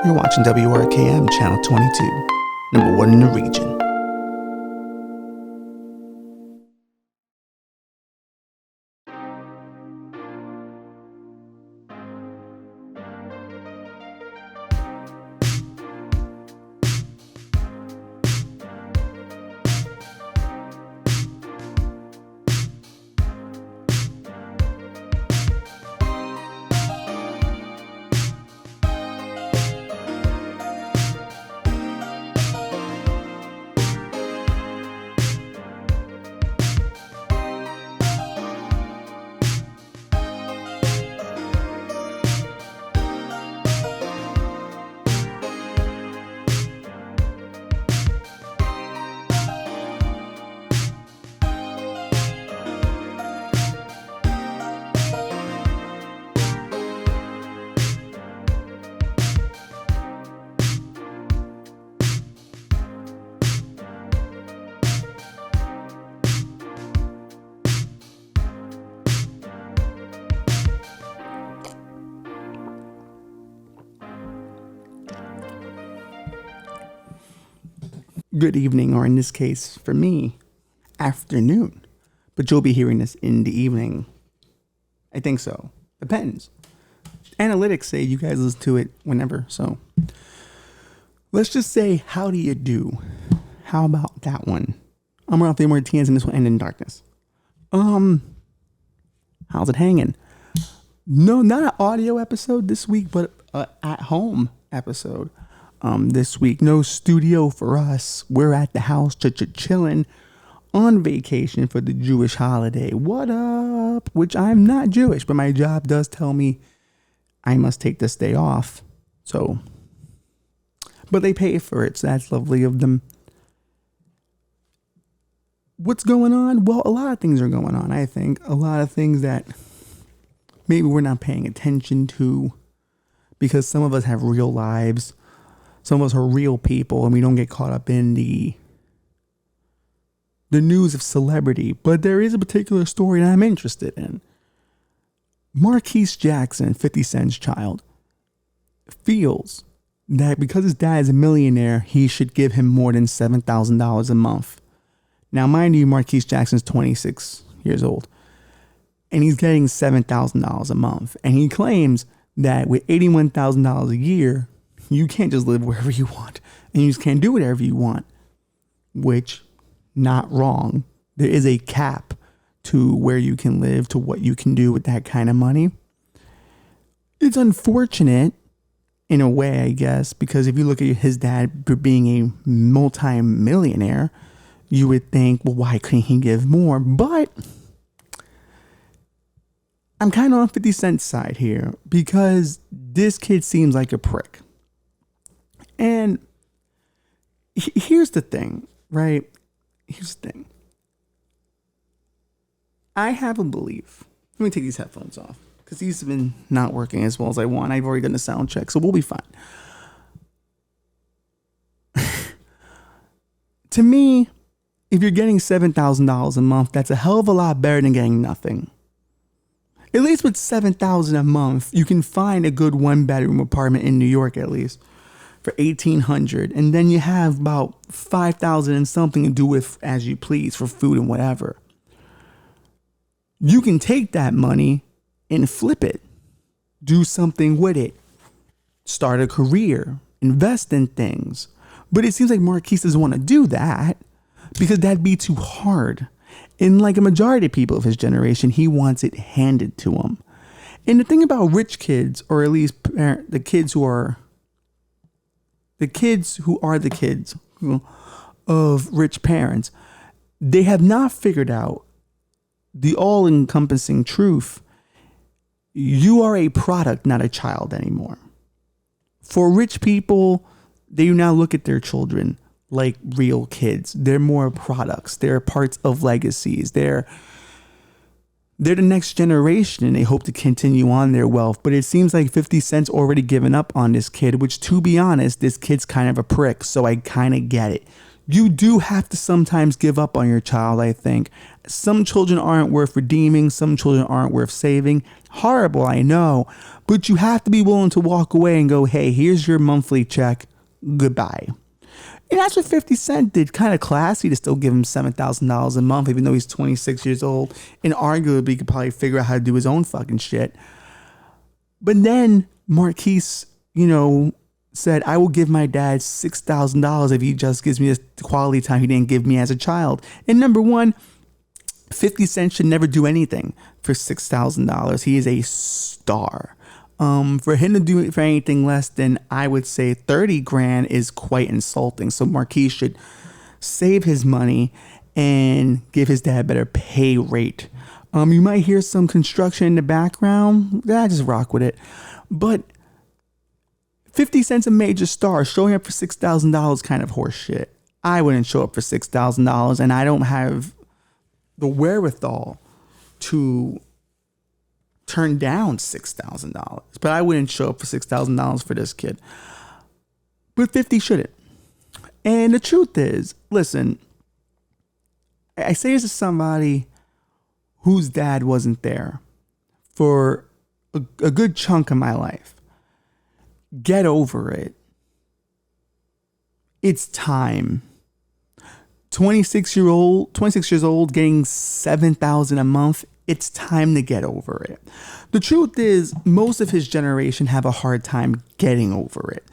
You're watching WRKM Channel 22, number one in the region. Good evening, or in this case, for me, afternoon. But you'll be hearing this in the evening. I think so. Depends. Analytics say you guys listen to it whenever, so. Let's just say, how do you do? How about that one? I'm Ralph Martinez, and this will end in darkness. How's it hanging? No, not an audio episode this week, but an at-home episode. This week, no studio for us. We're at the house chilling on vacation for the Jewish holiday. What up? Which I'm not Jewish, but my job does tell me I must take this day off. So, but they pay for it, so that's lovely of them. What's going on? Well, a lot of things are going on, I think. A lot of things that maybe we're not paying attention to because some of us have real lives. Some of us are real people and we don't get caught up in the news of celebrity. But there is a particular story that I'm interested in. Marquise Jackson, 50 Cent's child, feels that because his dad is a millionaire, he should give him more than $7,000 a month. Now, mind you, Marquise Jackson's 26 years old and he's getting $7,000 a month. And he claims that with $81,000 a year, you can't just live wherever you want and you just can't do whatever you want, which not wrong. There is a cap to where you can live, to what you can do with that kind of money. It's unfortunate in a way, I guess, because if you look at his dad being a multi-millionaire, you would think, well, why couldn't he give more? But I'm kind of on 50 Cent's side here because this kid seems like a prick. And here's the thing, right? Here's the thing. I have a belief. Let me take these headphones off because these have been not working as well as I want. I've already done a sound check, so we'll be fine. To me, if you're getting $7,000 a month, that's a hell of a lot better than getting nothing. At least with $7,000 a month, you can find a good one-bedroom apartment in New York, at least, for $1,800, and then you have about $5,000 and something to do with as you please for food and whatever. You can take that money and flip it, do something with it, start a career, invest in things. But it seems like Marquise doesn't want to do that because that'd be too hard. And like a majority of people of his generation, he wants it handed to him. And the thing about rich kids, or at least the kids who are the kids of rich parents, they have not figured out the all-encompassing truth. You are a product, not a child anymore. For rich people, they now look at their children like real kids. They're more products. They're parts of legacies. They're the next generation and they hope to continue on their wealth. But it seems like 50 Cent's already given up on this kid, which, to be honest, this kid's kind of a prick. So I kind of get it. You do have to sometimes give up on your child, I think. Some children aren't worth redeeming. Some children aren't worth saving. Horrible, I know. But you have to be willing to walk away and go, hey, here's your monthly check. Goodbye. And that's what 50 Cent did. Kind of classy to still give him $7,000 a month, even though he's 26 years old. And arguably could probably figure out how to do his own fucking shit. But then Marquise, said, I will give my dad $6,000 if he just gives me the quality time he didn't give me as a child. And number one, 50 Cent should never do anything for $6,000. He is a star. For him to do it for anything less than, I would say, 30 grand is quite insulting. So Marquise should save his money and give his dad a better pay rate. You might hear some construction in the background. Just rock with it. But 50 Cent's a major star. Showing up for $6,000 kind of horse shit. I wouldn't show up for $6,000, and I don't have the wherewithal to turn down $6,000. But I wouldn't show up for $6,000 for this kid. But 50 shouldn't. And the truth is, listen, I say this to somebody whose dad wasn't there for a good chunk of my life. Get over it. It's time. 26 years old, getting $7,000 a month. It's time to get over it. The truth is, most of his generation have a hard time getting over it.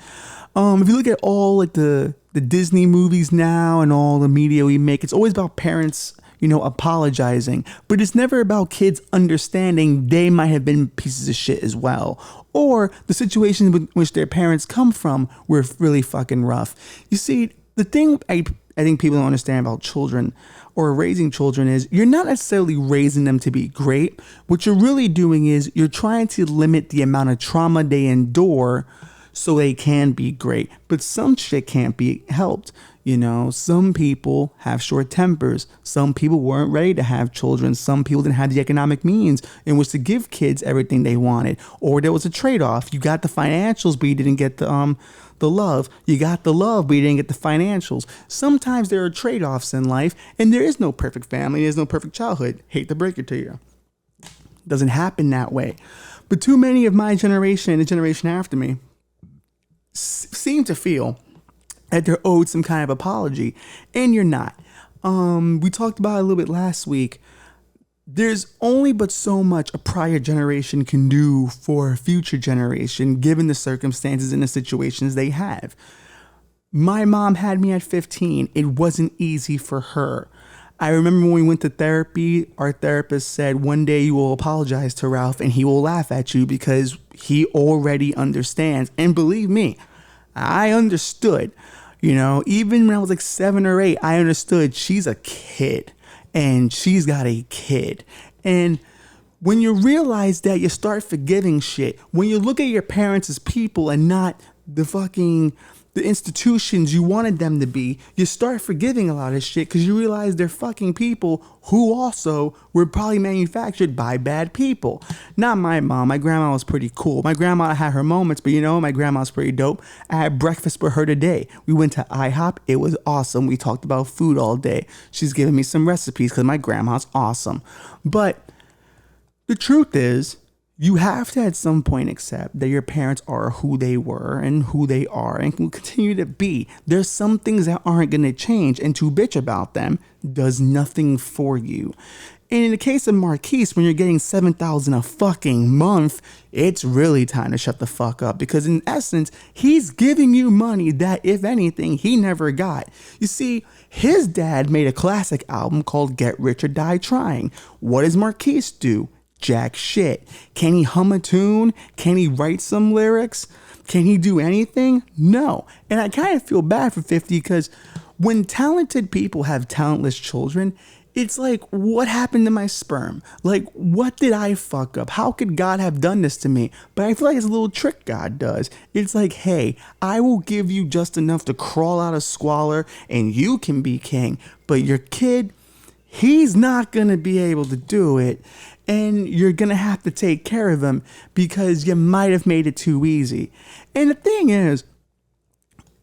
If you look at all like the Disney movies now and all the media we make, it's always about parents, apologizing, but it's never about kids understanding they might have been pieces of shit as well, or the situations in which their parents come from were really fucking rough. You see, the thing I think people don't understand about children or raising children is you're not necessarily raising them to be great. What you're really doing is you're trying to limit the amount of trauma they endure so they can be great. But some shit can't be helped. Some people have short tempers. Some people weren't ready to have children. Some people didn't have the economic means in which to give kids everything they wanted. Or there was a trade-off. You got the financials, but you didn't get the love. You got the love, but you didn't get the financials. Sometimes there are trade-offs in life, and there is no perfect family. There's no perfect childhood. Hate to break it to you. It doesn't happen that way. But too many of my generation and the generation after me seem to feel that they're owed some kind of apology, and you're not. We talked about it a little bit last week. There's only but so much a prior generation can do for a future generation, given the circumstances and the situations they have. My mom had me at 15. It wasn't easy for her. I remember when we went to therapy, our therapist said, one day you will apologize to Ralph and he will laugh at you because he already understands. And believe me, I understood. Even when I was like 7 or 8, I understood she's a kid and she's got a kid. And when you realize that, you start forgiving shit. When you look at your parents as people and not the institutions you wanted them to be, you start forgiving a lot of shit because you realize they're fucking people who also were probably manufactured by bad people. Not my mom. My grandma was pretty cool. My grandma had her moments, but my grandma's pretty dope. I had breakfast with her today. We went to IHOP. It was awesome. We talked about food all day. She's giving me some recipes because my grandma's awesome. But the truth is, you have to at some point accept that your parents are who they were and who they are and will continue to be. There's some things that aren't going to change, and to bitch about them does nothing for you. And in the case of Marquise, when you're getting $7,000 a fucking month, it's really time to shut the fuck up, because in essence, he's giving you money that, if anything, he never got. You see, his dad made a classic album called Get Rich or Die Trying. What does Marquise do? Jack shit. Can he hum a tune? Can he write some lyrics? Can he do anything? No. And I kind of feel bad for 50 because when talented people have talentless children, it's like, what happened to my sperm? Like, what did I fuck up? How could God have done this to me? But I feel like it's a little trick God does. It's like, hey, I will give you just enough to crawl out of squalor and you can be king. But your kid, he's not going to be able to do it. And you're going to have to take care of him because you might have made it too easy. And the thing is,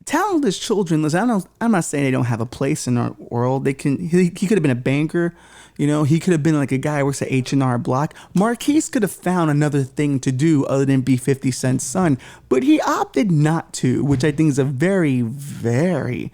talentless children, listen, I'm not saying they don't have a place in our world. They can. He could have been a banker. You know, he could have been like a guy who works at H&R Block. Marquise could have found another thing to do other than be 50 Cent's son, but he opted not to, which I think is a very, very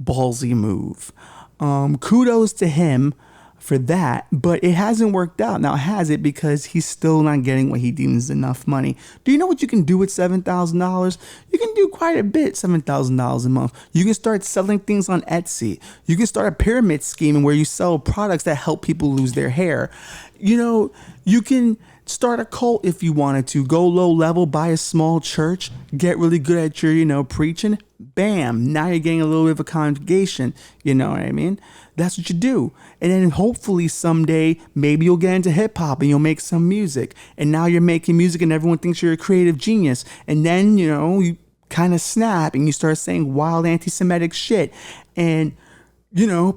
ballsy move. Kudos to him for that, but it hasn't worked out. Now, has it? Because he's still not getting what he deems enough money. Do you know what you can do with $7,000? You can do quite a bit, $7,000 a month. You can start selling things on Etsy. You can start a pyramid scheme where you sell products that help people lose their hair. You know, you can start a cult if you wanted to. Go low level, buy a small church, get really good at your, preaching. Bam, now you're getting a little bit of a congregation. You know what I mean? That's what you do. And then hopefully someday, maybe you'll get into hip hop and you'll make some music. And now you're making music and everyone thinks you're a creative genius. And then, you kind of snap and you start saying wild anti-Semitic shit. And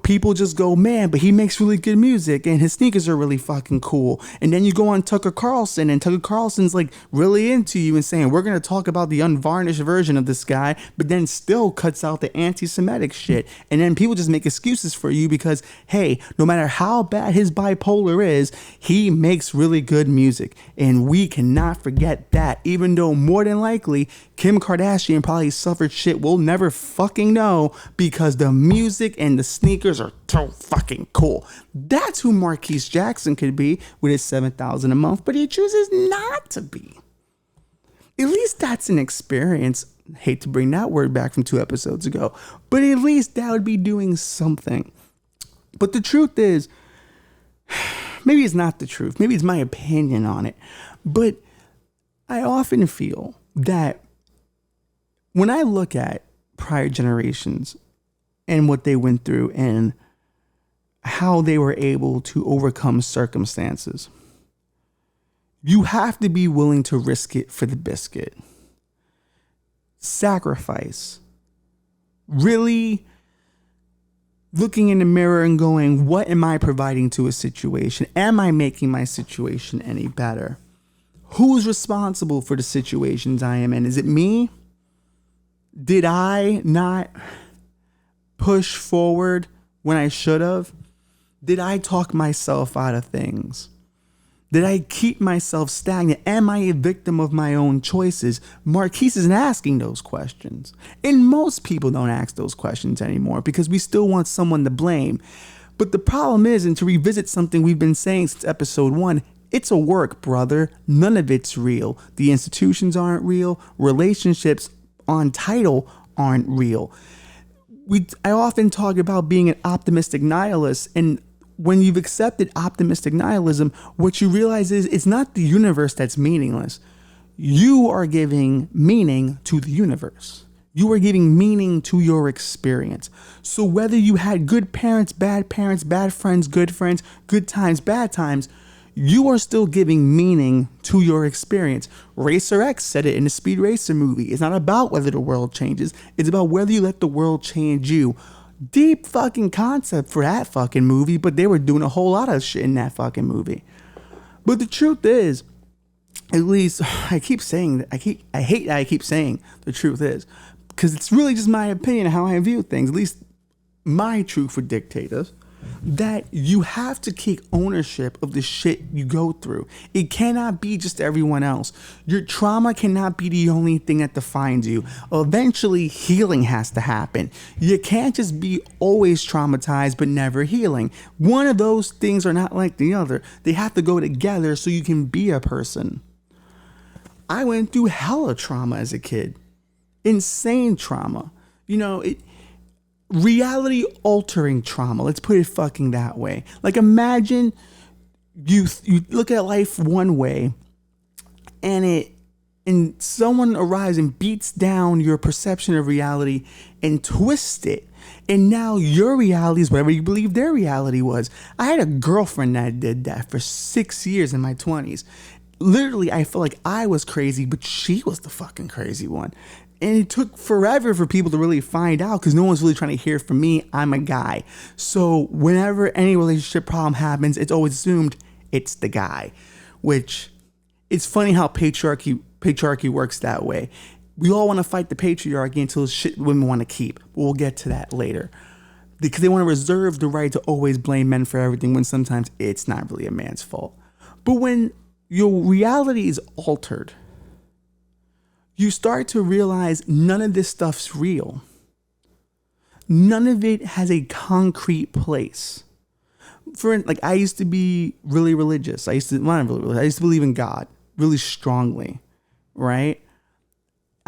people just go, man, but he makes really good music and his sneakers are really fucking cool. And then you go on Tucker Carlson and Tucker Carlson's like really into you and saying, we're going to talk about the unvarnished version of this guy, but then still cuts out the anti-Semitic shit. And then people just make excuses for you because, hey, no matter how bad his bipolar is, he makes really good music. And we cannot forget that, even though more than likely Kim Kardashian probably suffered shit we'll never fucking know because the music and the sneakers are so fucking cool. That's who Marquise Jackson could be with his $7,000 a month, but he chooses not to be. At least that's an experience. Hate to bring that word back from 2 episodes ago, but at least that would be doing something. But the truth is, maybe it's not the truth. Maybe it's my opinion on it, but I often feel that when I look at prior generations and what they went through and how they were able to overcome circumstances, you have to be willing to risk it for the biscuit. Sacrifice. Really looking in the mirror and going, what am I providing to a situation? Am I making my situation any better? Who's responsible for the situations I am in? Is it me? Did I not push forward when I should have? Did I talk myself out of things? Did I keep myself stagnant? Am I a victim of my own choices? Marquise isn't asking those questions. And most people don't ask those questions anymore because we still want someone to blame. But the problem is, and to revisit something we've been saying since episode 1, it's a work, brother. None of it's real. The institutions aren't real. Relationships on title aren't real. I often talk about being an optimistic nihilist, and when you've accepted optimistic nihilism, what you realize is it's not the universe that's meaningless. You are giving meaning to the universe. You are giving meaning to your experience. So whether you had good parents, bad friends, good times, bad times, you are still giving meaning to your experience. Racer X said it in the Speed Racer movie. It's not about whether the world changes. It's about whether you let the world change you. Deep fucking concept for that fucking movie, but they were doing a whole lot of shit in that fucking movie. But the truth is, at least I keep saying that. I hate that I keep saying the truth is, because it's really just my opinion of how I view things. At least my truth would dictate us. That you have to take ownership of the shit you go through. It cannot be just everyone else. Your trauma cannot be the only thing that defines you. Eventually, healing has to happen. You can't just be always traumatized but never healing. One of those things are not like the other. They have to go together so you can be a person. I went through hella trauma as a kid. Insane trauma. Reality altering trauma. Let's put it fucking that way. Like, imagine you look at life one way and someone arrives and beats down your perception of reality and twists it. And now your reality is whatever you believe their reality was. I had a girlfriend that did that for 6 years in my 20s. Literally, I felt like I was crazy, but she was the fucking crazy one. And it took forever for people to really find out because no one's really trying to hear from me. I'm a guy. So whenever any relationship problem happens, it's always assumed it's the guy, which it's funny how patriarchy works that way. we all want to fight the patriarchy until it's shit women want to keep. We'll get to that later. Because they want to reserve the right to always blame men for everything when sometimes it's not really a man's fault. But when your reality is altered, you start to realize none of this stuff's real. None of it has a concrete place. I used to be really religious. I used to believe in God really strongly, right?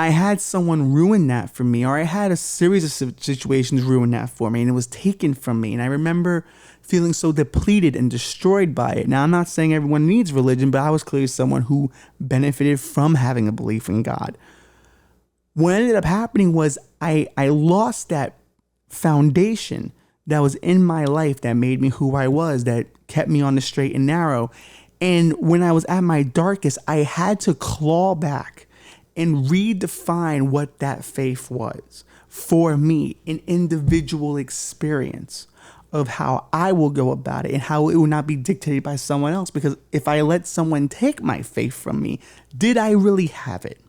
I had someone ruin that for me, or I had a series of situations ruin that for me, and it was taken from me. And I remember feeling so depleted and destroyed by it. Now, I'm not saying everyone needs religion, but I was clearly someone who benefited from having a belief in God. What ended up happening was I lost that foundation that was in my life that made me who I was, that kept me on the straight and narrow. And when I was at my darkest, I had to claw back and redefine what that faith was for me, an individual experience of how I will go about it and how it will not be dictated by someone else. Because if I let someone take my faith from me, did I really have it?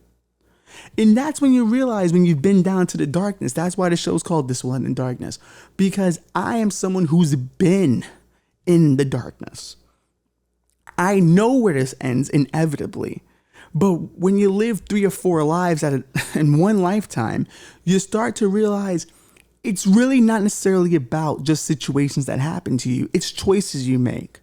And that's when you realize, when you've been down to the darkness, that's why the show's called This Will End in Darkness, because I am someone who's been in the darkness. I know where this ends inevitably. But when you live 3 or 4 lives in one lifetime, you start to realize it's really not necessarily about just situations that happen to you. It's choices you make.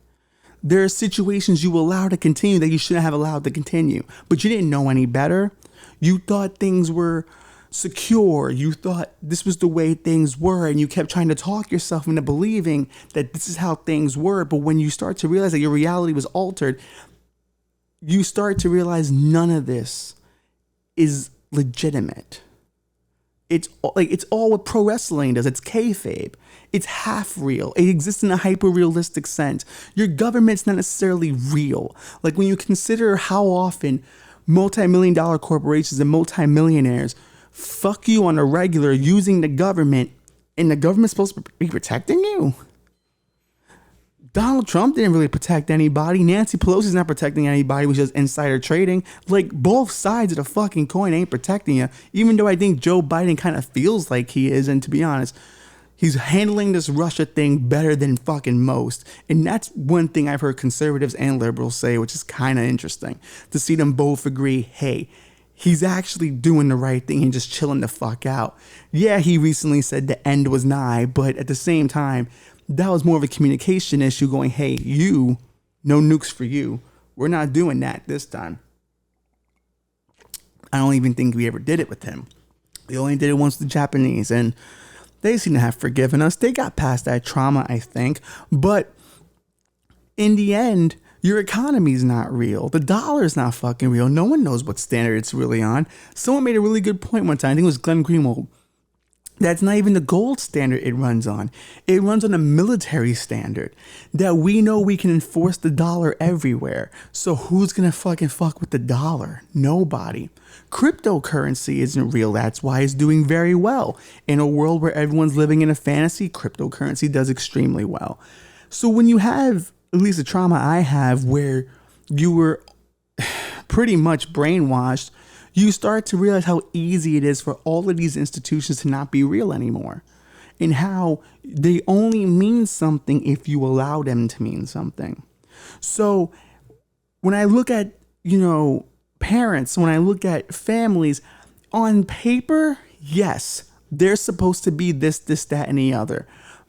There are situations you allow to continue that you shouldn't have allowed to continue, but you didn't know any better. You thought things were secure. You thought this was the way things were, and you kept trying to talk yourself into believing that this is how things were. But when you start to realize that your reality was altered, you start to realize none of this is legitimate. It's all what pro wrestling does. It's kayfabe. It's half real. It exists in a hyper realistic sense. Your government's not necessarily real. Like, when you consider how often multi-million-dollar corporations and multi-millionaires fuck you on a regular using the government, and the government's supposed to be protecting you. Donald Trump didn't really protect anybody. Nancy Pelosi's not protecting anybody, which is insider trading. Like, both sides of the fucking coin ain't protecting you, even though I think Joe Biden kind of feels like he is. And to be honest, he's handling this Russia thing better than fucking most. And that's one thing I've heard conservatives and liberals say, which is kind of interesting to see them both agree, hey, he's actually doing the right thing and just chilling the fuck out. Yeah, he recently said the end was nigh, but at the same time, that was more of a communication issue, going, hey, you, no nukes for you. We're not doing that this time. I don't even think we ever did it with him. We only did it once with the Japanese, and they seem to have forgiven us. They got past that trauma, I think. But in the end, your economy's not real. The dollar's not fucking real. No one knows what standard it's really on. Someone made a really good point one time. I think it was Glenn Greenwald. That's not even the gold standard it runs on. It runs on a military standard that we know we can enforce the dollar everywhere. So who's going to fucking fuck with the dollar? Nobody. Cryptocurrency isn't real. That's why it's doing very well. In a world where everyone's living in a fantasy, cryptocurrency does extremely well. So when you have, at least the trauma I have, where you were pretty much brainwashed, you start to realize how easy it is for all of these institutions to not be real anymore, and how they only mean something if you allow them to mean something. So when I look at, parents, when I look at families, on paper, yes, they're supposed to be this, that, and the other.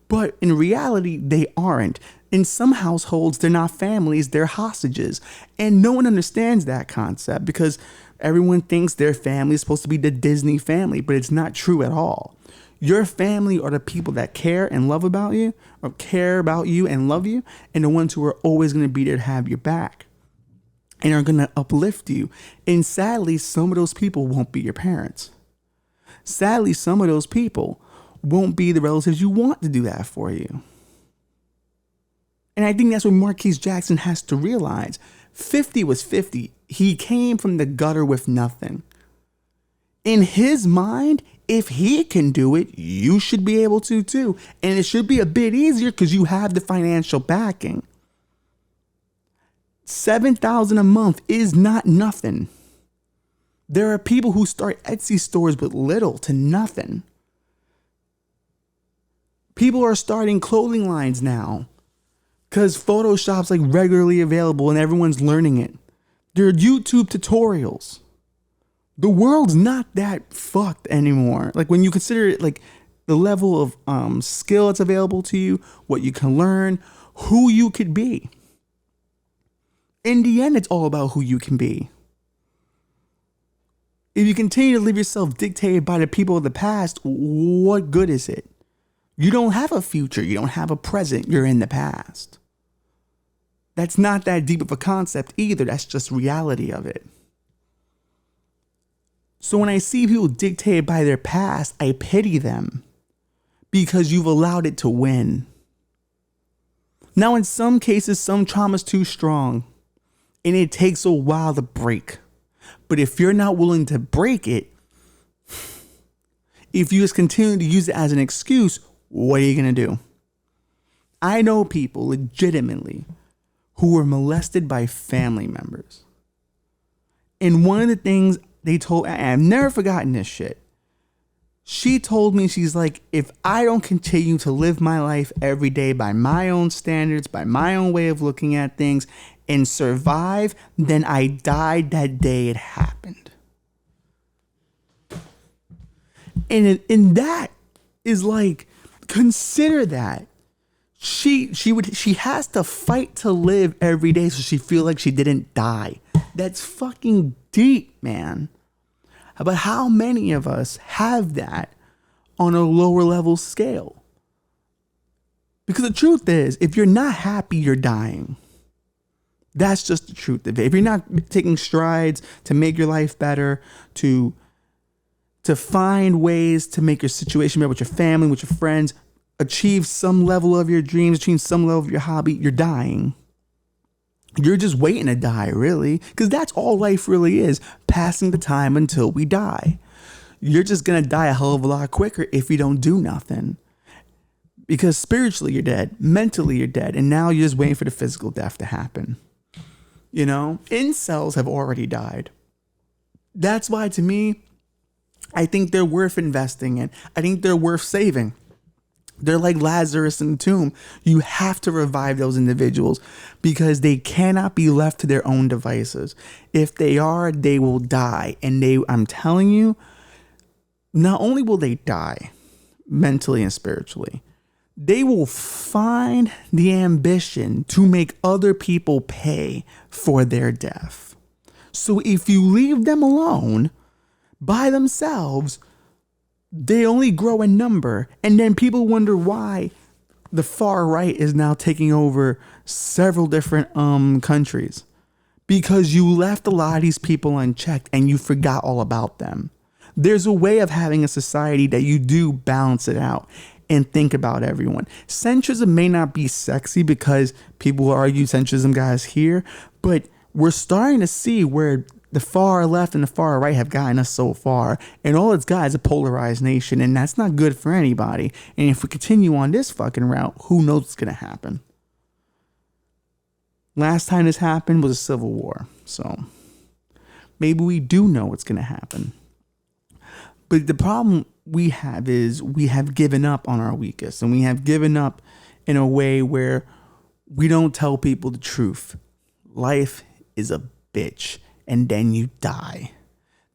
But in reality, they aren't. In some households, they're not families, they're hostages. And no one understands that concept, because everyone thinks their family is supposed to be the Disney family, but it's not true at all. Your family are the people that care and love about you, or care about you and love you, and the ones who are always going to be there to have your back and are going to uplift you. And sadly, some of those people won't be your parents. Sadly, some of those people won't be the relatives you want to do that for you. And I think that's what Marquise Jackson has to realize. 50 was 50. He came from the gutter with nothing. In his mind, if he can do it, you should be able to too. And it should be a bit easier because you have the financial backing. $7,000 a month is not nothing. There are people who start Etsy stores with little to nothing. People are starting clothing lines now because Photoshop's like regularly available and everyone's learning it. There are YouTube tutorials. The world's not that fucked anymore. Like when you consider it, like the level of skill that's available to you, what you can learn, who you could be. In the end, it's all about who you can be. If you continue to live yourself dictated by the people of the past, what good is it? You don't have a future. You don't have a present. You're in the past. That's not that deep of a concept either. That's just reality of it. So when I see people dictated by their past, I pity them because you've allowed it to win. Now, in some cases, some trauma's too strong and it takes a while to break. But if you're not willing to break it, if you just continue to use it as an excuse, what are you going to do? I know people legitimately who were molested by family members. And one of the things they told, I've never forgotten this shit. She told me, she's like, if I don't continue to live my life every day by my own standards, by my own way of looking at things, and survive, then I died that day it happened. And that is like, consider that. She has to fight to live every day so she feel like she didn't die. That's fucking deep, man. But how many of us have that on a lower level scale? Because the truth is, if you're not happy, you're dying. That's just the truth of it. If you're not taking strides to make your life better, to find ways to make your situation better with your family, with your friends, achieve some level of your dreams, achieve some level of your hobby, you're dying. You're just waiting to die, really, because that's all life really is, passing the time until we die. You're just going to die a hell of a lot quicker if you don't do nothing. Because spiritually you're dead, mentally you're dead, and now you're just waiting for the physical death to happen. You know, incels have already died. That's why, to me, I think they're worth investing in. I think they're worth saving. They're like Lazarus in the tomb. You have to revive those individuals because they cannot be left to their own devices. If they are, they will die. And I'm telling you, not only will they die mentally and spiritually, they will find the ambition to make other people pay for their death. So if you leave them alone by themselves, they only grow in number. And then people wonder why the far right is now taking over several different countries. Because you left a lot of these people unchecked and you forgot all about them. There's a way of having a society that you do balance it out and think about everyone. Centrism may not be sexy because people argue centrism guys here, but we're starting to see where the far left and the far right have gotten us so far, and all it's got is a polarized nation, and that's not good for anybody. And if we continue on this fucking route, who knows what's gonna happen? Last time this happened was a civil war, so maybe we do know what's gonna happen. But the problem we have is we have given up on our weakest, and we have given up in a way where we don't tell people the truth. Life is a bitch. And then you die.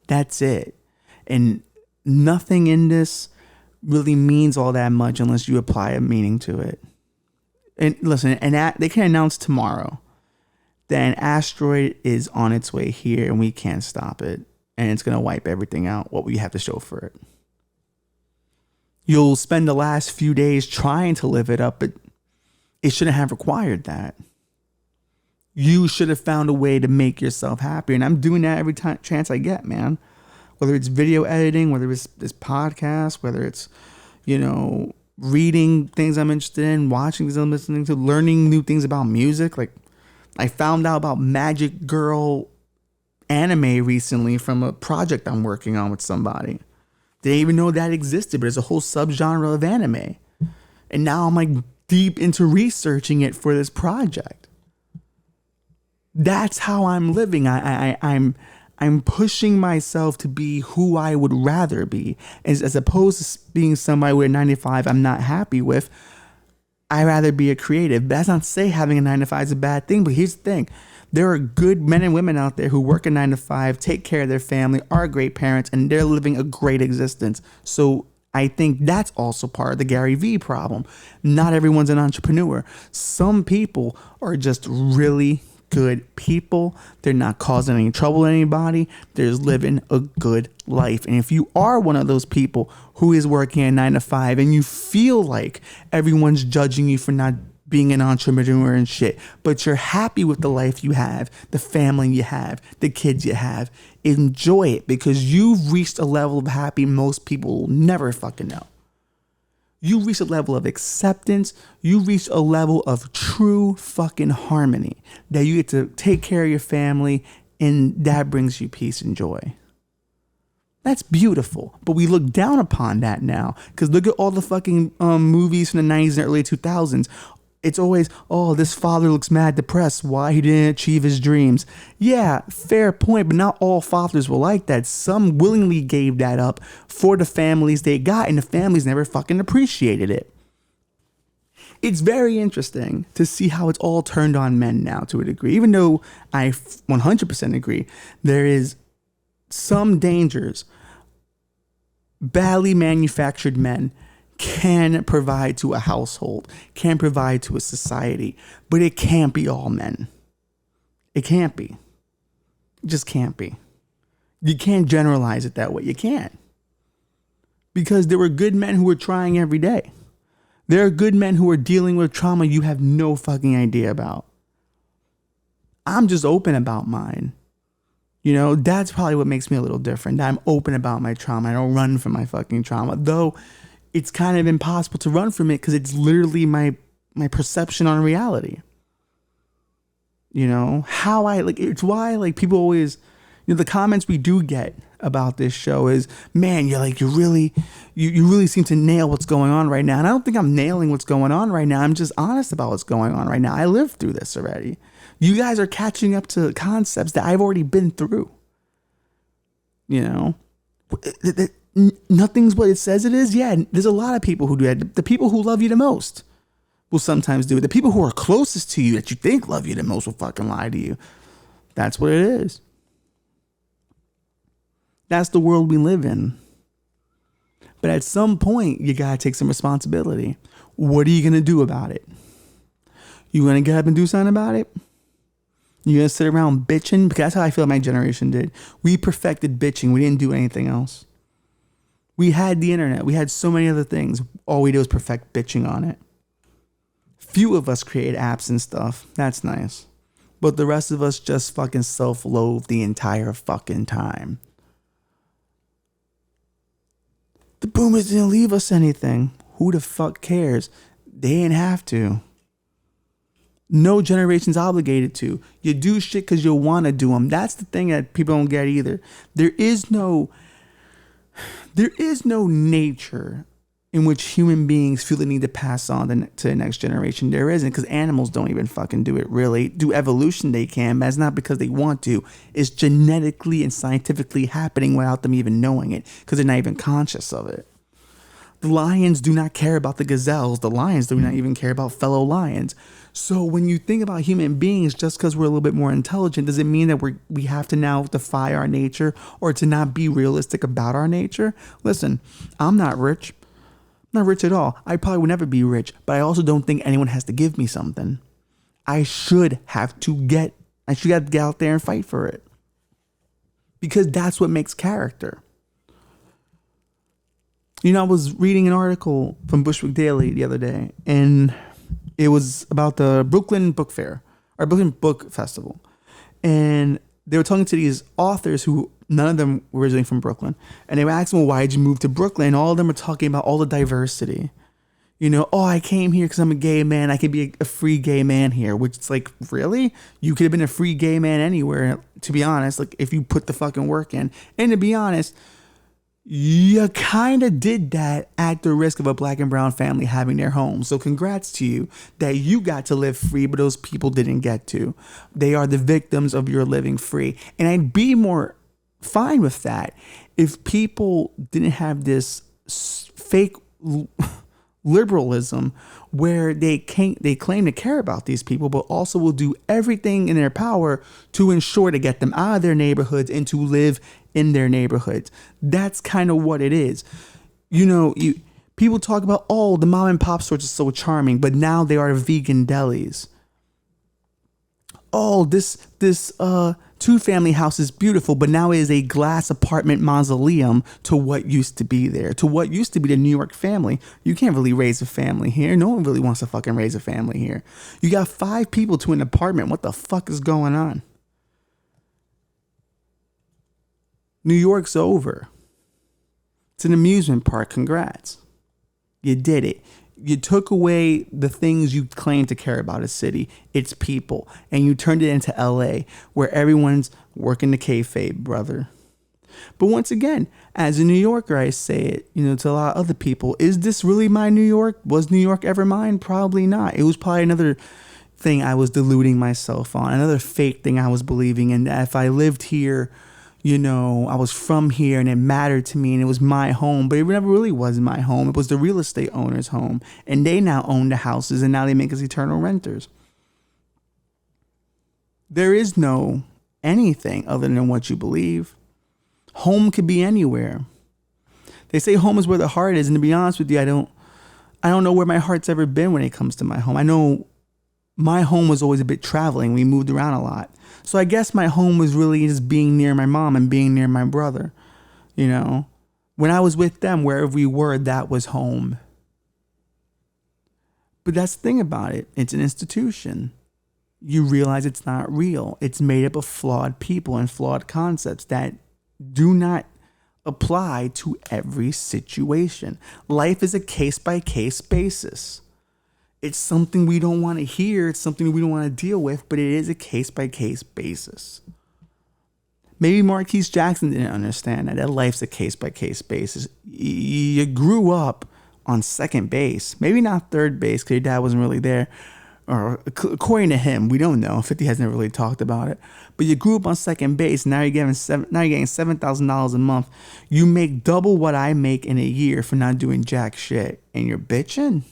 That's it. And nothing in this really means all that much unless you apply a meaning to it. And listen, they can announce tomorrow that an asteroid is on its way here and we can't stop it. And it's going to wipe everything out, what we have to show for it. You'll spend the last few days trying to live it up, but it shouldn't have required that. You should have found a way to make yourself happy. And I'm doing that every chance I get, man. Whether it's video editing, whether it's this podcast, whether it's, reading things I'm interested in, watching things I'm listening to, learning new things about music. Like, I found out about Magic Girl anime recently from a project I'm working on with somebody. Didn't even know that existed, but there's a whole subgenre of anime. And now I'm like deep into researching it for this project. That's how I'm living. I'm pushing myself to be who I would rather be, as opposed to being somebody with a 9 to 5 I'm not happy with. I'd rather be a creative. But that's not to say having a 9 to 5 is a bad thing. But here's the thing. There are good men and women out there who work a 9 to 5, take care of their family, are great parents, and they're living a great existence. So I think that's also part of the Gary Vee problem. Not everyone's an entrepreneur. Some people are just really good people. They're not causing any trouble to anybody. They're just living a good life. And if you are one of those people who is working a 9 to 5 and you feel like everyone's judging you for not being an entrepreneur and shit, but you're happy with the life you have, the family you have, the kids you have, enjoy it, because you've reached a level of happy most people will never fucking know. You reach a level of acceptance. You reach a level of true fucking harmony that you get to take care of your family, and that brings you peace and joy. That's beautiful. But we look down upon that now, because look at all the fucking movies from the 90s and early 2000s. It's always, oh, this father looks mad depressed. Why? He didn't achieve his dreams. Yeah, fair point, but not all fathers were like that. Some willingly gave that up for the families they got, and the families never fucking appreciated it. It's very interesting to see how it's all turned on men now to a degree, even though I 100% agree. There is some dangers. Badly manufactured men can provide to a household, can provide to a society, but it can't be all men. It can't be. It just can't be. You can't generalize it that way. You can't. Because there were good men who were trying every day. There are good men who are dealing with trauma you have no fucking idea about. I'm just open about mine. You know, that's probably what makes me a little different. I'm open about my trauma. I don't run from my fucking trauma. Though it's kind of impossible to run from it, because it's literally my perception on reality. You know, how I like, it's why like people always, you know, the comments we do get about this show is, man, you're like, you really seem to nail what's going on right now. And I don't think I'm nailing what's going on right now. I'm just honest about what's going on right now. I lived through this already. You guys are catching up to concepts that I've already been through. You know, nothing's what it says it is. Yeah, there's a lot of people who do that. The people who love you the most will sometimes do it. The people who are closest to you that you think love you the most will fucking lie to you. That's what it is. That's the world we live in. But at some point, you gotta take some responsibility. What are you gonna do about it? You gonna get up and do something about it? You gonna sit around bitching? Because that's how I feel my generation did. We perfected bitching. We didn't do anything else. We had the internet. We had so many other things. All we did was perfect bitching on it. Few of us create apps and stuff. That's nice. But the rest of us just fucking self-loathe the entire fucking time. The boomers didn't leave us anything. Who the fuck cares? They didn't have to. No generation's obligated to. You do shit because you want to do them. That's the thing that people don't get either. There is no nature in which human beings feel the need to pass on to the next generation. There isn't, because animals don't even fucking do it, really. Do evolution they can, but it's not because they want to. It's genetically and scientifically happening without them even knowing it, because they're not even conscious of it. The lions do not care about the gazelles. The lions do not even care about fellow lions. So when you think about human beings, just because we're a little bit more intelligent, does it mean that we have to now defy our nature, or to not be realistic about our nature? Listen, I'm not rich. I'm not rich at all. I probably would never be rich, but I also don't think anyone has to give me something. I should have to get out there and fight for it. Because that's what makes character. You know, I was reading an article from Bushwick Daily the other day, and it was about the Brooklyn Book Fair, or Brooklyn Book Festival. And they were talking to these authors who, none of them were originally from Brooklyn. And they were asking, well, why did you move to Brooklyn? And all of them were talking about all the diversity. You know, oh, I came here because I'm a gay man. I can be a free gay man here. Which it's like, really? You could have been a free gay man anywhere, to be honest, like if you put the fucking work in. And to be honest, you kind of did that at the risk of a black and brown family having their home. So congrats to you that you got to live free, but those people didn't get to. They are the victims of your living free. And I'd be more fine with that. If people didn't have this fake liberalism where they claim to care about these people, but also will do everything in their power to ensure to get them out of their neighborhoods and to live in their neighborhoods. That's kind of what it is. People talk about, oh, the mom and pop stores are so charming, but now they are vegan delis. Oh, this 2-family house is beautiful, but now it is a glass apartment mausoleum to what used to be there, to what used to be the New York family. You can't really raise a family here. No one really wants to fucking raise a family here. You got 5 people to an apartment. What the fuck is going on? New York's over. It's an amusement park. Congrats. You did it. You took away the things you claim to care about a city, its people, and you turned it into LA, where everyone's working the kayfabe, brother. But once again, as a New Yorker, I say it, to a lot of other people, is this really my New York? Was New York ever mine? Probably not. It was probably another thing I was deluding myself on, another fake thing I was believing in. That if I lived here, I was from here and it mattered to me and it was my home, but it never really was my home. It was the real estate owner's home, and they now own the houses and now they make us eternal renters. There is no anything other than what you believe. Home could be anywhere. They say home is where the heart is, and to be honest with you, I don't know where my heart's ever been when it comes to my home. I know my home was always a bit traveling. We moved around a lot. So I guess my home was really just being near my mom and being near my brother. When I was with them, wherever we were, that was home. But that's the thing about it. It's an institution. You realize it's not real. It's made up of flawed people and flawed concepts that do not apply to every situation. Life is a case-by-case basis. It's something we don't want to hear. It's something we don't want to deal with, but it is a case-by-case basis. Maybe Marquise Jackson didn't understand that life's a case-by-case basis. You grew up on second base, maybe not third base because your dad wasn't really there, or according to him, we don't know. 50 hasn't really talked about it, but you grew up on second base. Now you're getting $7,000 a month. You make double what I make in a year for not doing jack shit, and you're bitching.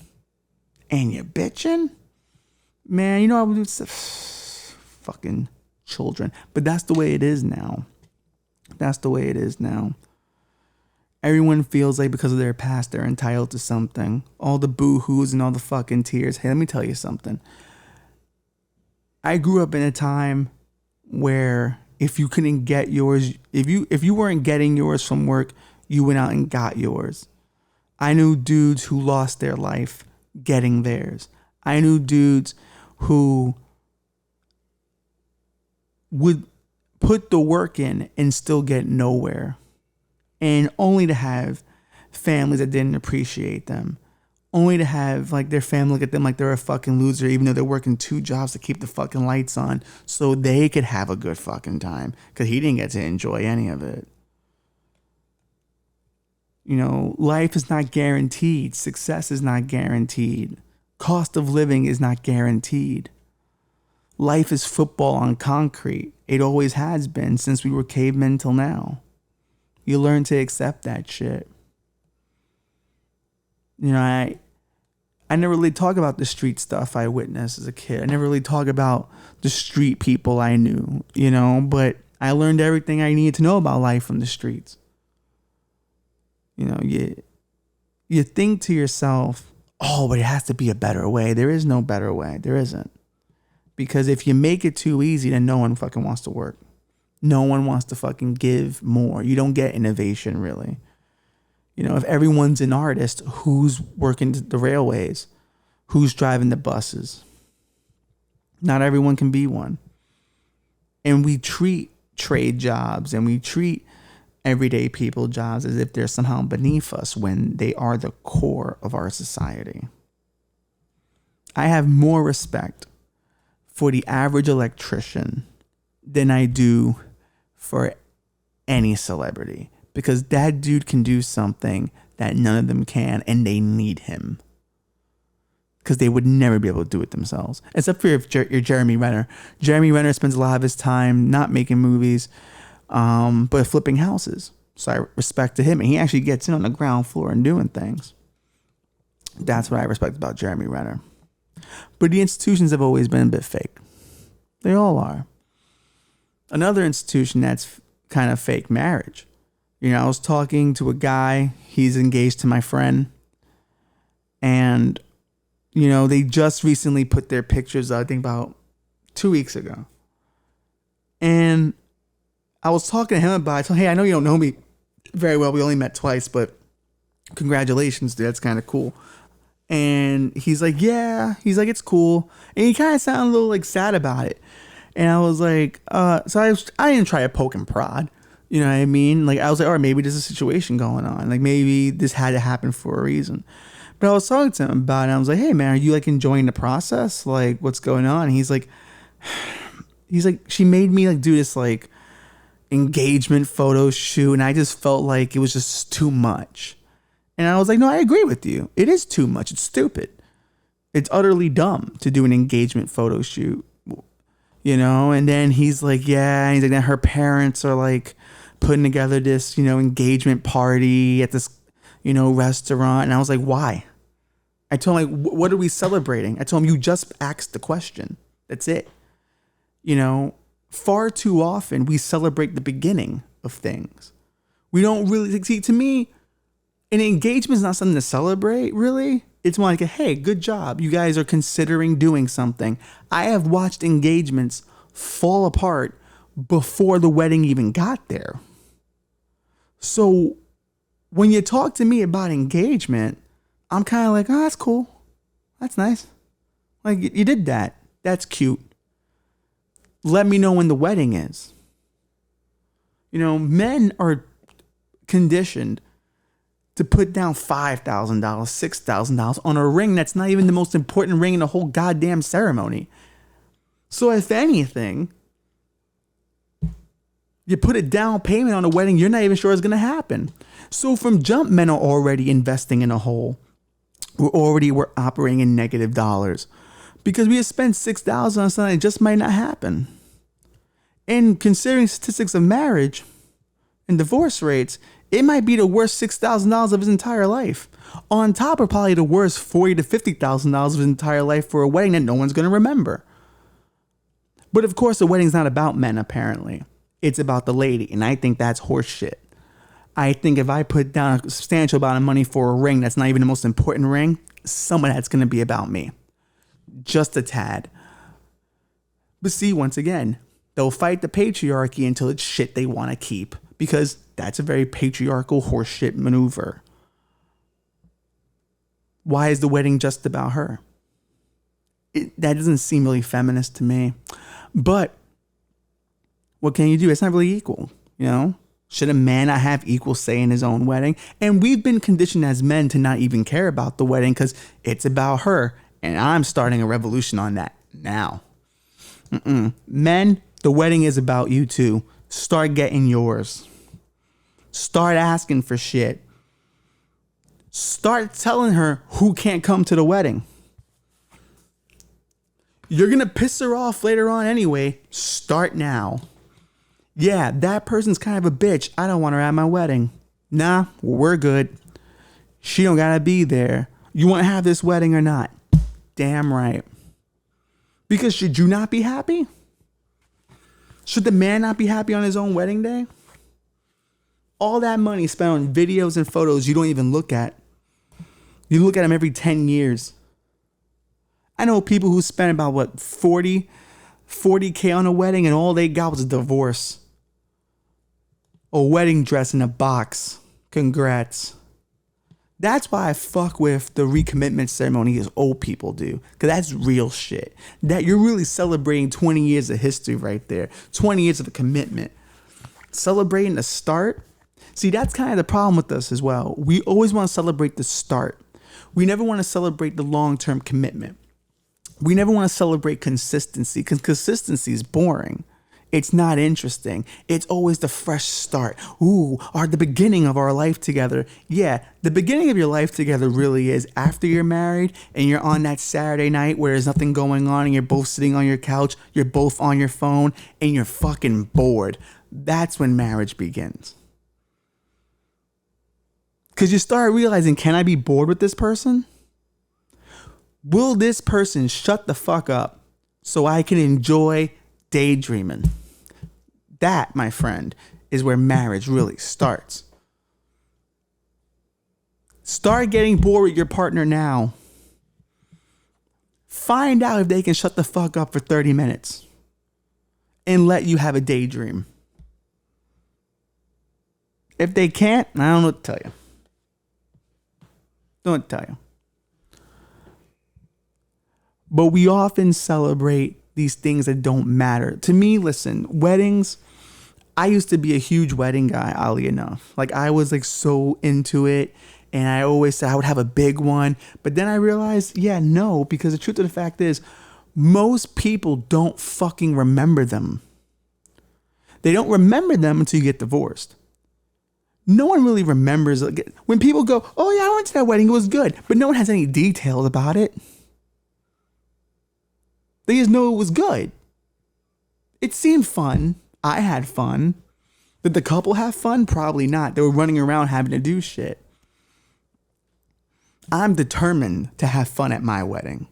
Man, I would do fucking children. But that's the way it is now. Everyone feels like because of their past, they're entitled to something. All the boo-hoos and all the fucking tears. Hey, let me tell you something. I grew up in a time where if you couldn't get yours, if you weren't getting yours from work, you went out and got yours. I knew dudes who lost their life getting theirs. I knew dudes who would put the work in and still get nowhere, and only to have families that didn't appreciate them, only to have like their family look at them like they're a fucking loser, even though they're working 2 jobs to keep the fucking lights on so they could have a good fucking time, because he didn't get to enjoy any of it. Life is not guaranteed. Success is not guaranteed. Cost of living is not guaranteed. Life is football on concrete. It always has been since we were cavemen till now. You learn to accept that shit. I never really talk about the street stuff I witnessed as a kid. I never really talk about the street people I knew, but I learned everything I needed to know about life from the streets. You think to yourself, oh, but it has to be a better way. There is no better way. There isn't. Because if you make it too easy, then no one fucking wants to work. No one wants to fucking give more. You don't get innovation, really. If everyone's an artist, who's working the railways? Who's driving the buses? Not everyone can be one. And we treat trade jobs and we treat everyday people jobs as if they're somehow beneath us when they are the core of our society. I have more respect for the average electrician than I do for any celebrity, because that dude can do something that none of them can, and they need him because they would never be able to do it themselves, except for if you're Jeremy Renner. Jeremy Renner spends a lot of his time not making movies, but flipping houses. So I respect to him, and he actually gets in on the ground floor and doing things. That's what I respect about Jeremy Renner. But the institutions have always been a bit fake. They all are. Another institution that's kind of fake, marriage. You know, I was talking to a guy, he's engaged to my friend, and, you know, they just recently put their pictures up, I think about 2 weeks ago. And I was talking to him about it. I told him, hey, I know you don't know me very well. We only met twice, but congratulations, dude. That's kind of cool. And he's like, yeah. He's like, it's cool. And he kind of sounded a little like sad about it. And I was like, so I didn't try to poke and prod. You know what I mean? Like, I was like, all right, maybe there's a situation going on. Like, maybe this had to happen for a reason. But I was talking to him about it. And I was like, hey, man, are you like enjoying the process? Like, what's going on? And he's like, she made me like do this like engagement photo shoot. And I just felt like it was just too much. And I was like, no, I agree with you. It is too much. It's stupid. It's utterly dumb to do an engagement photo shoot, you know? And then he's like, yeah. And he's like, then her parents are like putting together this, you know, engagement party at this, you know, restaurant. And I was like, why? I told him, like, what are we celebrating? I told him, you just asked the question. That's it. You know, far too often we celebrate the beginning of things. We don't really, see, to me, an engagement is not something to celebrate, really. It's more like, hey, good job. You guys are considering doing something. I have watched engagements fall apart before the wedding even got there. So when you talk to me about engagement, I'm kind of like, oh, that's cool. That's nice. Like, you did that. That's cute. Let me know when the wedding is. You know, men are conditioned to put down $5,000, $6,000 on a ring that's not even the most important ring in the whole goddamn ceremony. So if anything, you put a down payment on a wedding you're not even sure is going to happen. So from jump, men are already investing in a hole. We're operating in negative dollars because we have spent $6,000 on something that just might not happen. And considering statistics of marriage and divorce rates, it might be the worst $6,000 of his entire life. On top of probably the worst $40,000 to $50,000 of his entire life for a wedding that no one's going to remember. But of course, the wedding's not about men, apparently. It's about the lady, and I think that's horseshit. I think if I put down a substantial amount of money for a ring that's not even the most important ring, some of that's going to be about me. Just a tad. But see, once again, they'll fight the patriarchy until it's shit they want to keep, because that's a very patriarchal horseshit maneuver. Why is the wedding just about her? That doesn't seem really feminist to me. But what can you do? It's not really equal, you know? Should a man not have equal say in his own wedding? And we've been conditioned as men to not even care about the wedding because it's about her. And I'm starting a revolution on that now. Men, the wedding is about you too. Start getting yours. Start asking for shit. Start telling her who can't come to the wedding. You're going to piss her off later on anyway. Start now. Yeah, that person's kind of a bitch. I don't want her at my wedding. Nah, we're good. She don't gotta be there. You want to have this wedding or not? Damn right. Because should you not be happy? Should the man not be happy on his own wedding day? All that money spent on videos and photos you don't even look at. You look at them every 10 years. I know people who spent about, what, 40K on a wedding and all they got was a divorce. A wedding dress in a box. Congrats. That's why I fuck with the recommitment ceremony as old people do. Because that's real shit. That you're really celebrating 20 years of history right there. 20 years of a commitment. Celebrating the start. See, that's kind of the problem with us as well. We always want to celebrate the start. We never want to celebrate the long-term commitment. We never want to celebrate consistency because consistency is boring. It's not interesting. It's always the fresh start. Ooh, the beginning of our life together. Yeah, the beginning of your life together really is after you're married and you're on that Saturday night where there's nothing going on and you're both sitting on your couch, you're both on your phone and you're fucking bored. that's when marriage begins. Because you start realizing, can I be bored with this person? Will this person shut the fuck up so I can enjoy daydreaming? That, my friend, is where marriage really starts. Start getting bored with your partner now. Find out if they can shut the fuck up for 30 minutes and let you have a daydream. If they can't, I don't know what to tell you. Don't tell you. But we often celebrate these things that don't matter. To me, listen, weddings, I used to be a huge wedding guy, oddly enough. Like, I was like so into it. And I always said I would have a big one. But then I realized, no, because the truth of the fact is, most people don't fucking remember them. They don't remember them until you get divorced. No one really remembers. When people go, oh yeah, I went to that wedding, it was good. But no one has any details about it. They just know it was good. It seemed fun. I had fun. Did the couple have fun? Probably not. They were running around having to do shit. I'm determined to have fun at my wedding.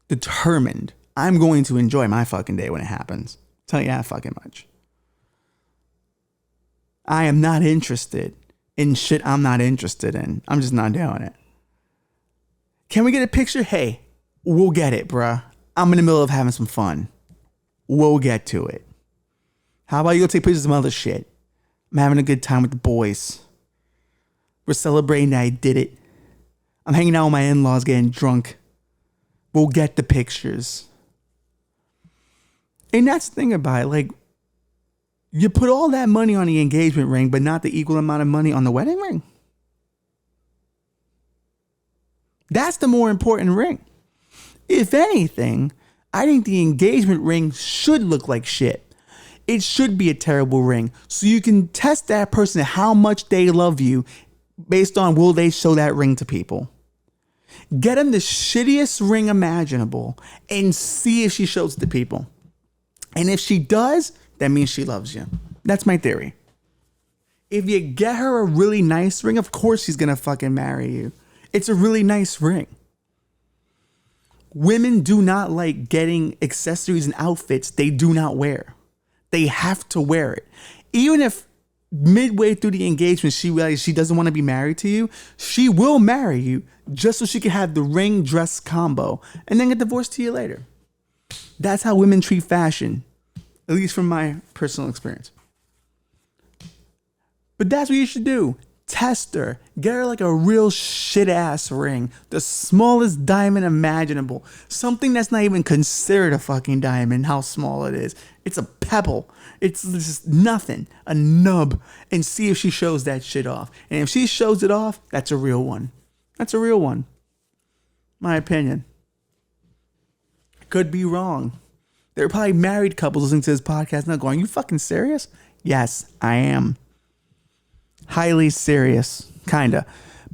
Determined. I'm going to enjoy my fucking day when it happens. Tell you that fucking much. I am not interested in shit I'm not interested in. I'm just not doing it. Can we get a picture? Hey, we'll get it, bruh. I'm in the middle of having some fun. We'll get to it. How about you go take pictures of some other shit? I'm having a good time with the boys. We're celebrating that I did it. I'm hanging out with my in-laws getting drunk. We'll get the pictures. And that's the thing about it. Like, you put all that money on the engagement ring, but not the equal amount of money on the wedding ring. That's the more important ring. If anything, I think the engagement ring should look like shit. It should be a terrible ring. So you can test that person how much they love you based on will they show that ring to people. Get them the shittiest ring imaginable and see if she shows it to people. And if she does, that means she loves you. That's my theory. If you get her a really nice ring, of course she's going to fucking marry you. It's a really nice ring. Women do not like getting accessories and outfits they do not wear. They have to wear it. Even if midway through the engagement she realizes she doesn't want to be married to you, she will marry you just so she can have the ring dress combo and then get divorced to you later. That's how women treat fashion, at least from my personal experience. But that's what you should do. Test her. Get her like a real shit ass ring. The smallest diamond imaginable. Something that's not even considered a fucking diamond, how small it is. It's a pebble. It's just nothing. A nub. And see if she shows that shit off. And if she shows it off, that's a real one. That's a real one. My opinion. Could be wrong. There are probably married couples listening to this podcast now going, you fucking serious? Yes, I am. Highly serious, kinda.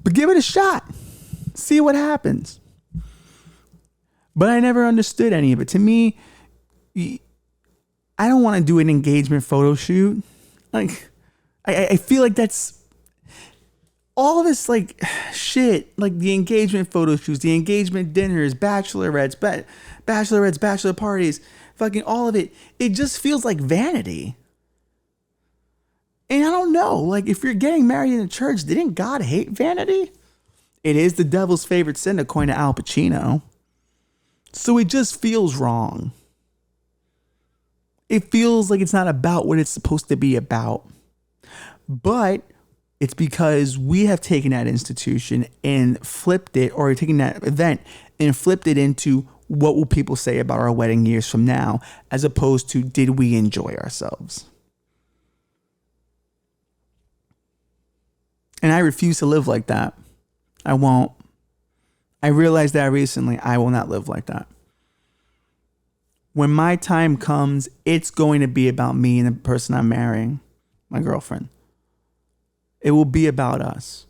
But give it a shot. See what happens. But I never understood any of it. To me, I don't want to do an engagement photo shoot. Like, I feel like that's all of this like shit. Like the engagement photo shoots, the engagement dinners, bachelorettes, bachelor parties, fucking all of it. It just feels like vanity. And I don't know, like if you're getting married in a church, didn't God hate vanity? It is the devil's favorite sin, according to Al Pacino. So it just feels wrong. It feels like it's not about what it's supposed to be about. But it's because we have taken that institution and flipped it, or taken that event and flipped it into what will people say about our wedding years from now, as opposed to did we enjoy ourselves? And I refuse to live like that. I won't. I realized that recently. I will not live like that. When my time comes, it's going to be about me and the person I'm marrying, my girlfriend. It will be about us.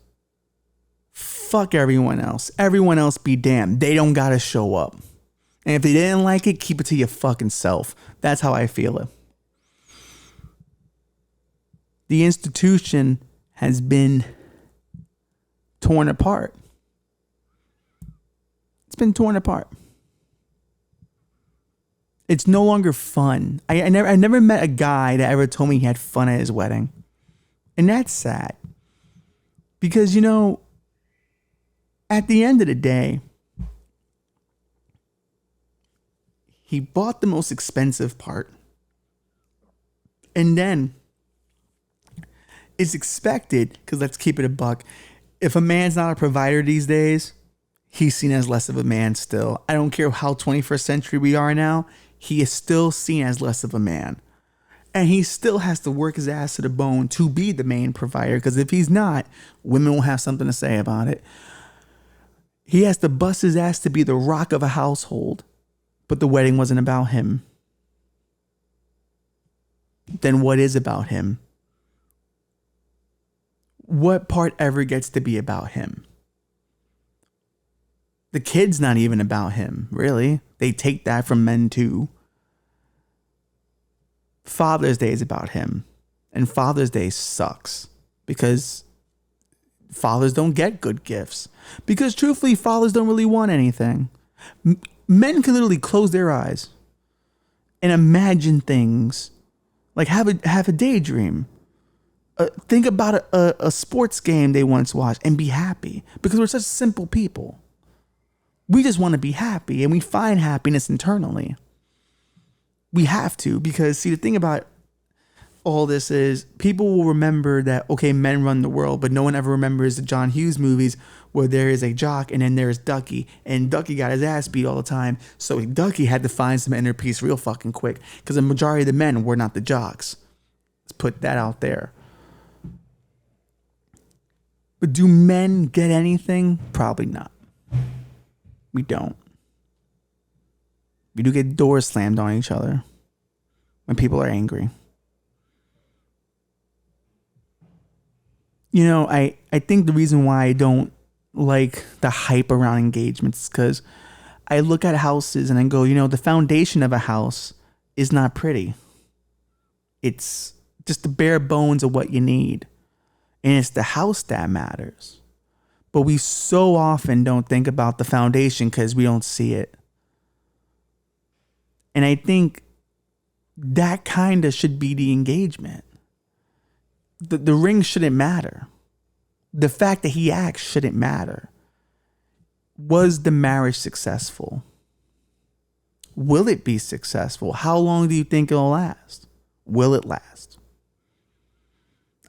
Fuck everyone else. Everyone else be damned. They don't got to show up. And if they didn't like it, keep it to your fucking self. That's how I feel it. The institution has been torn apart. It's been torn apart. It's no longer fun. I never met a guy that ever told me he had fun at his wedding. And that's sad. Because, at the end of the day, he bought the most expensive part. And then it's expected, because let's keep it a buck, if a man's not a provider these days, he's seen as less of a man still. I don't care how 21st century we are now, he is still seen as less of a man. And he still has to work his ass to the bone to be the main provider, because if he's not, women will have something to say about it. He has to bust his ass to be the rock of a household, but the wedding wasn't about him. Then what is about him? What part ever gets to be about him? The kid's not even about him, really. They take that from men too. Father's Day is about him. And Father's Day sucks because fathers don't get good gifts. Because truthfully, fathers don't really want anything. Men can literally close their eyes and imagine things. Like have a daydream. Think about a sports game they once watched and be happy. Because we're such simple people. We just want to be happy and we find happiness internally. We have to, because see, the thing about all this is people will remember that, okay, men run the world, but no one ever remembers the John Hughes movies where there is a jock and then there's Ducky, and Ducky got his ass beat all the time. So Ducky had to find some inner peace real fucking quick because the majority of the men were not the jocks. Let's put that out there. But do men get anything? Probably not. We don't. We do get doors slammed on each other when people are angry. I think the reason why I don't like the hype around engagements is because I look at houses and I go, the foundation of a house is not pretty. It's just the bare bones of what you need. And it's the house that matters. But we so often don't think about the foundation because we don't see it. And I think that kind of should be the engagement. The ring shouldn't matter. The fact that he asked shouldn't matter. Was the marriage successful? Will it be successful? How long do you think it'll last? Will it last?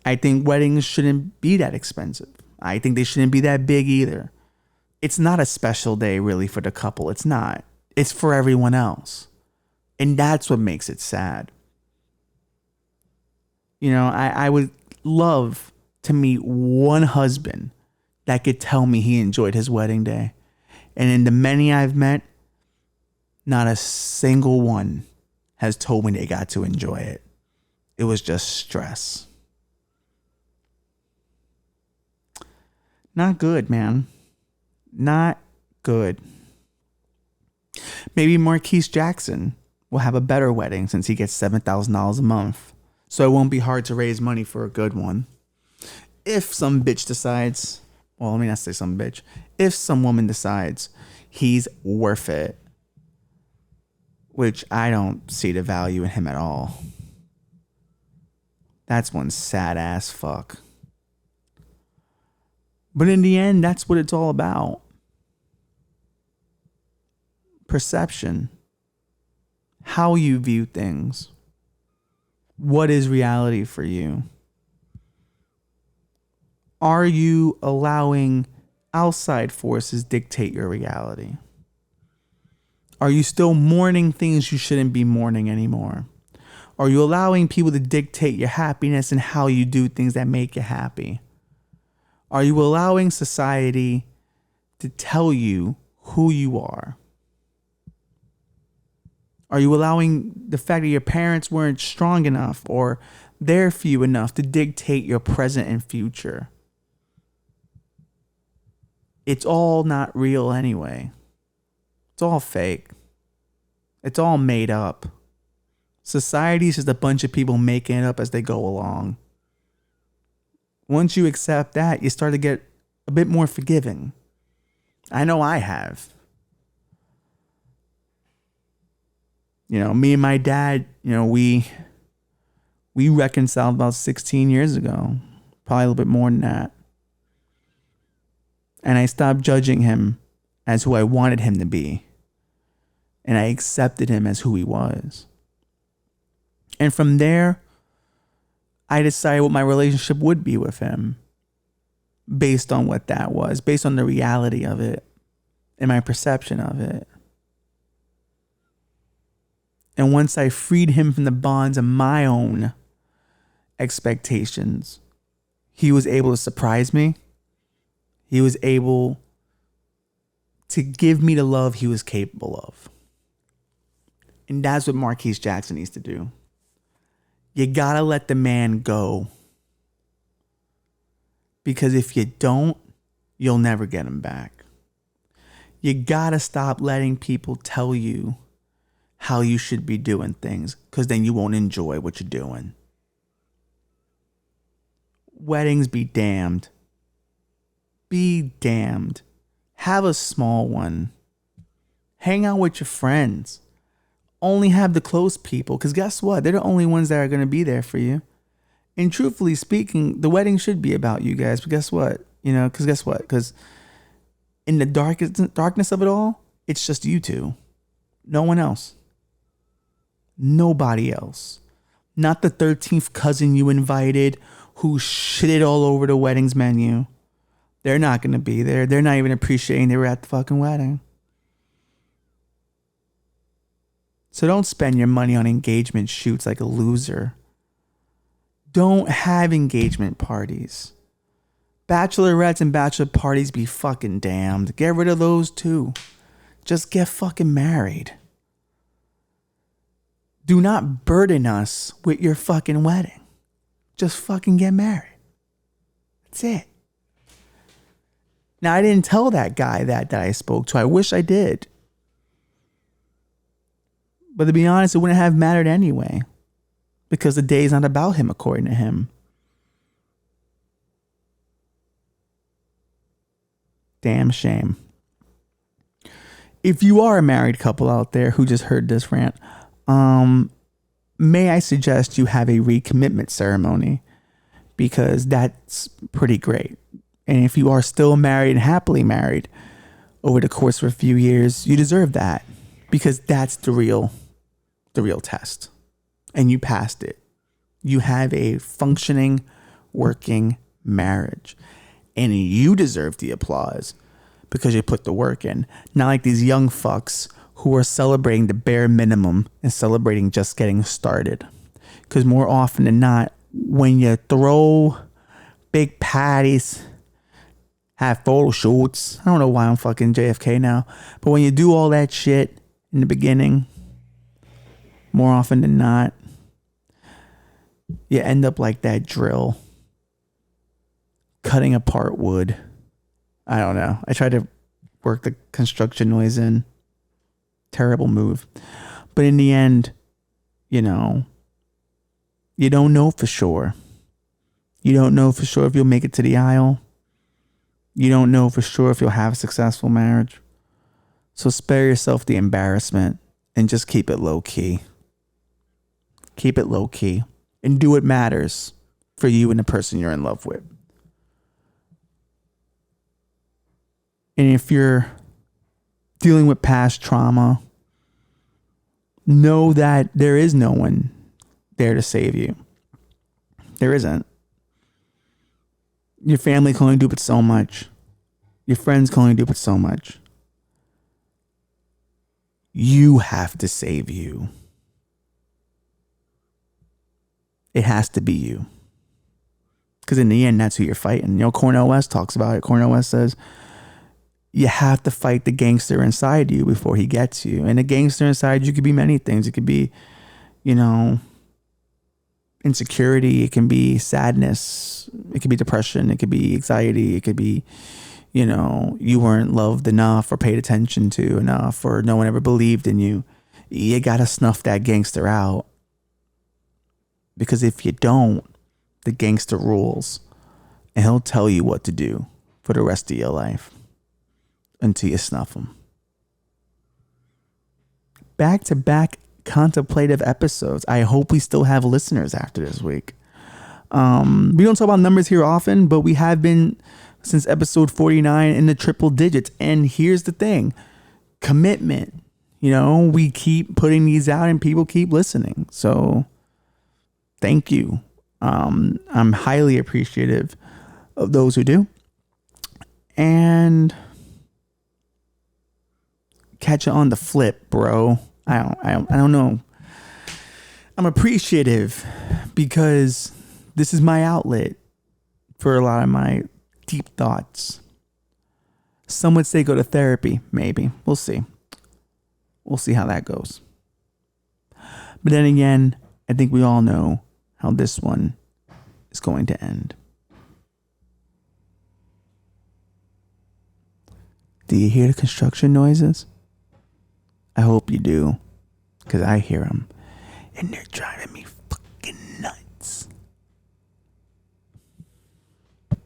I think weddings shouldn't be that expensive. I think they shouldn't be that big either. It's not a special day really for the couple. It's not. It's for everyone else. And that's what makes it sad. I would love to meet one husband that could tell me he enjoyed his wedding day. And in the many I've met, not a single one has told me they got to enjoy it. It was just stress. Not good, man. Not good. Maybe Marquise Jackson will have a better wedding since he gets $7,000 a month. So it won't be hard to raise money for a good one. If some bitch decides, well, let me not say some bitch. If some woman decides he's worth it, which I don't see the value in him at all. That's one sad ass fuck. But in the end, that's what it's all about. Perception. How you view things. What is reality for you? Are you allowing outside forces dictate your reality? Are you still mourning things you shouldn't be mourning anymore? Are you allowing people to dictate your happiness and how you do things that make you happy? Are you allowing society to tell you who you are? Are you allowing the fact that your parents weren't strong enough or they're few enough to dictate your present and future? It's all not real anyway. It's all fake. It's all made up. Society is just a bunch of people making it up as they go along. Once you accept that, you start to get a bit more forgiving. I know I have. You know, me and my dad, you know, we reconciled about 16 years ago. Probably a little bit more than that. And I stopped judging him as who I wanted him to be. And I accepted him as who he was. And from there, I decided what my relationship would be with him based on what that was, based on the reality of it and my perception of it. And once I freed him from the bonds of my own expectations, he was able to surprise me. He was able to give me the love he was capable of. And that's what Marquise Jackson needs to do. You gotta let the man go. Because if you don't, you'll never get him back. You gotta stop letting people tell you how you should be doing things, because then you won't enjoy what you're doing. Weddings be damned. Be damned. Have a small one. Hang out with your friends. Only have the close people, because guess what? They're the only ones that are going to be there for you. And truthfully speaking, the wedding should be about you guys. But guess what? You know, because guess what? Because in the darkness of it all, it's just you two. No one else. Nobody else. Not the 13th cousin you invited who shitted all over the wedding's menu. They're not going to be there. They're not even appreciating they were at the fucking wedding. So don't spend your money on engagement shoots like a loser. Don't have engagement parties. Bachelorettes and bachelor parties be fucking damned. Get rid of those too. Just get fucking married. Do not burden us with your fucking wedding. Just fucking get married. That's it. Now, I didn't tell that guy that I spoke to. I wish I did. But to be honest, it wouldn't have mattered anyway. Because the day's not about him, according to him. Damn shame. If you are a married couple out there who just heard this rant, may I suggest you have a recommitment ceremony, because that's pretty great. And if you are still married and happily married over the course of a few years, you deserve that, because that's the real test. And you passed it. You have a functioning, working marriage. And you deserve the applause because you put the work in. Not like these young fucks who are celebrating the bare minimum and celebrating just getting started. Because more often than not, when you throw big parties, have photo shoots, I don't know why I'm fucking JFK now, but when you do all that shit in the beginning, more often than not, you end up like that drill, cutting apart wood. I don't know. I tried to work the construction noise in. Terrible move. But in the end, you know, you don't know for sure. You don't know for sure if you'll make it to the aisle. You don't know for sure if you'll have a successful marriage. So spare yourself the embarrassment and just keep it low key. Keep it low key and do what matters for you and the person you're in love with. And if you're dealing with past trauma, know that there is no one there to save you. There isn't. Your family can only do but so much. Your friends can only do but so much. You have to save you. It has to be you. Because in the end, that's who you're fighting. You know, Cornel West talks about it. Cornel West says, you have to fight the gangster inside you before he gets you. And the gangster inside you could be many things. It could be, you know, insecurity. It can be sadness. It could be depression. It could be anxiety. It could be, you know, you weren't loved enough or paid attention to enough, or no one ever believed in you. You got to snuff that gangster out. Because if you don't, the gangster rules. and he'll tell you what to do for the rest of your life until you snuff him. Back-to-back contemplative episodes. I hope we still have listeners after this week. We don't talk about numbers here often, but we have been since episode 49 in the triple digits. And here's the thing. Commitment. You know, we keep putting these out and people keep listening. So thank you. I'm highly appreciative of those who do. And catch it on the flip, bro. I don't know. I'm appreciative because this is my outlet for a lot of my deep thoughts. Some would say go to therapy, maybe. We'll see. We'll see how that goes. But then again, I think we all know how this one is going to end. Do you hear the construction noises? I hope you do, because I hear them, and they're driving me